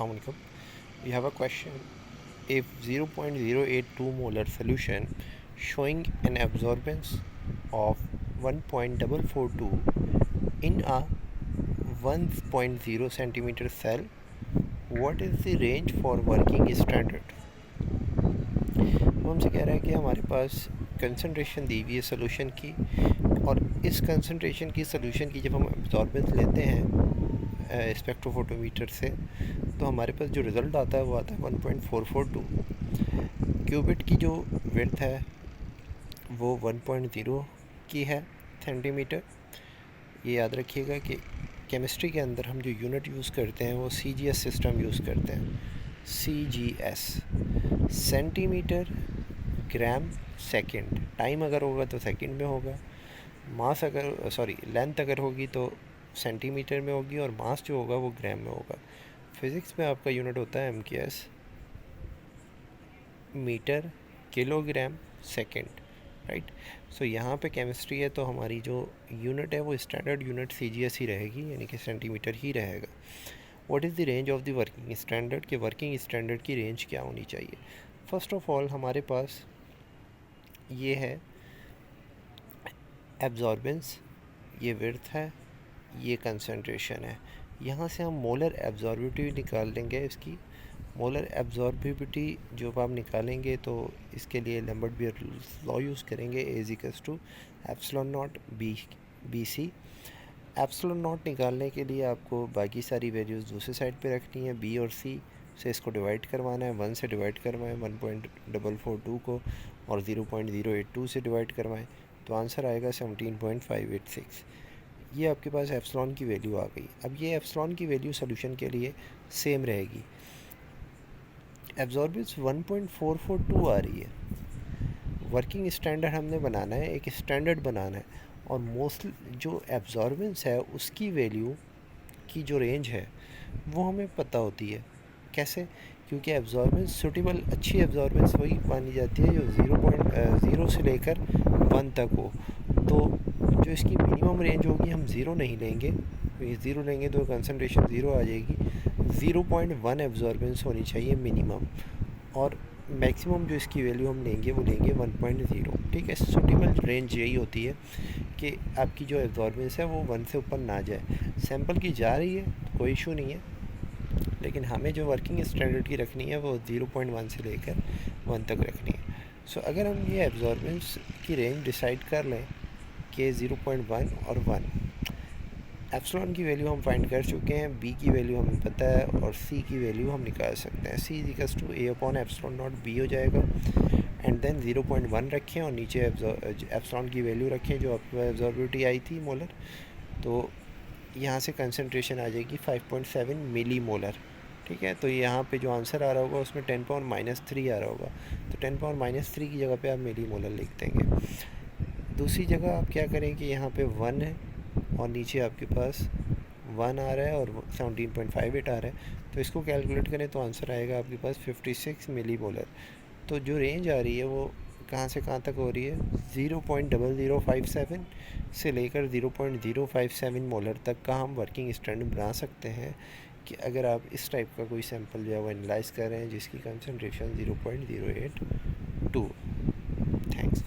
Assalamualaikum. We have a question. If 0.082 molar solution showing an absorbance of 1.442 in a 1.0 centimeter cell, what is the range for working standard? वो हमसे कह रहा है कि हमारे पास concentration दी हुई है सोल्यूशन की, और इस कंसंट्रेशन की सोल्यूशन की जब हम एब्जॉर्बेंस लेते हैं स्पेक्ट्रोफोटोमीटर से, तो हमारे पास जो रिज़ल्ट आता है वो आता है 1.442। क्यूबिट की जो विड्थ है वो 1.0 की है सेंटीमीटर। ये याद रखिएगा कि केमिस्ट्री के अंदर हम जो यूनिट यूज़ करते हैं वो CGS सिस्टम यूज़ करते हैं। CGS centimetre gram second. Time अगर होगा तो सेकंड में होगा, मास लेंथ अगर होगी तो सेंटीमीटर में होगी, और मास जो होगा वो ग्राम में होगा। फिज़िक्स में आपका यूनिट होता है MKS, metre kilogram second, right. So यहाँ पे केमिस्ट्री है तो हमारी जो यूनिट है वो स्टैंडर्ड यूनिट CGS ही रहेगी, यानी कि सेंटीमीटर ही रहेगा। What is the range of the working standard, के वर्किंग स्टैंडर्ड की रेंज क्या होनी चाहिए। फर्स्ट ऑफ ऑल हमारे पास ये है एब्जॉर्बेंस, ये विड्थ है, ये कंसंट्रेशन है। यहाँ से हम मोलर एब्जॉर्बिविटी निकाल लेंगे। इसकी मोलर एब्जॉर्बिविटी जो आप निकालेंगे तो इसके लिए लैम्बर्ट लॉ यूज़ करेंगे। A=एप्सिलॉन नॉट BC। एप्सिलॉन नॉट निकालने के लिए आपको बाकी सारी वैल्यूज़ दूसरी साइड पे रखनी है। B और C से इसको डिवाइड करवाना है, 1 से डिवाइड करवाएं 1.442 को, और 0.082 से डिवाइड करवाएं तो आंसर आएगा 17.586। ये आपके पास एप्सिलॉन की वैल्यू आ गई। अब ये एप्सिलॉन की वैल्यू सोल्यूशन के लिए सेम रहेगी। एब्जॉर्बेंस 1.442 आ रही है। वर्किंग स्टैंडर्ड हमने बनाना है, एक स्टैंडर्ड बनाना है, और मोस्टली जो एब्जॉर्बेंस है उसकी वैल्यू की जो रेंज है वो हमें पता होती है। कैसे? क्योंकि एब्जॉर्बेंस सूटेबल, अच्छी एब्जॉर्बेंस वही मानी जाती है जो 0.0 से लेकर 1 तक हो। तो जो इसकी मिनिमम रेंज होगी, हम 0 नहीं लेंगे, 0 लेंगे तो कंसंट्रेशन 0 आ जाएगी। 0.1 एब्जॉर्बेंस होनी चाहिए मिनिमम, और मैक्सिमम जो इसकी वैल्यू हम लेंगे वो लेंगे 1.0। ठीक है, सूटेबल रेंज यही होती है कि आपकी जो एब्जॉर्बेंस है वो 1 से ऊपर ना जाए। सैंपल की जा रही है तो कोई इशू नहीं है, लेकिन हमें जो वर्किंग स्टैंडर्ड की रखनी है वो 0.1 से लेकर 1 तक रखनी है। सो अगर हम ये एब्जॉर्बेंस की रेंज डिसाइड कर लें कि 0.1 और 1, एप्सिलॉन की वैल्यू हम फाइंड कर चुके हैं, B की वैल्यू हमें पता है, और C की वैल्यू हम निकाल सकते हैं। C=A/एप्सिलॉन नॉट B हो जाएगा। एंड देन 0.1 रखें और नीचे एप्सिलॉन की वैल्यू रखें जो आपके पास एब्जॉर्बिविटी आई थी मोलर, तो यहाँ से कंसंट्रेशन आ जाएगी 5.7 मिली मोलर। ठीक है, तो यहाँ पे जो आंसर आ रहा होगा उसमें 10⁻³ आ रहा होगा, तो 10⁻³ की जगह पे आप मिली मोलर लिख देंगे। दूसरी जगह आप क्या करें कि यहाँ पे 1 है और नीचे आपके पास 1 आ रहा है और 17.58 आ रहा है, तो इसको कैलकुलेट करें तो आंसर आएगा आपके पास 56 मिली मोलर। तो जो रेंज आ रही है वो कहाँ से कहाँ तक हो रही है, 0.0057 से लेकर 0.057 मोलर तक का हम वर्किंग स्टैंडर्ड बना सकते हैं, कि अगर आप इस टाइप का कोई सैंपल जो है वो एनालाइज कर रहे हैं जिसकी कंसंट्रेशन 0.082। थैंक्स।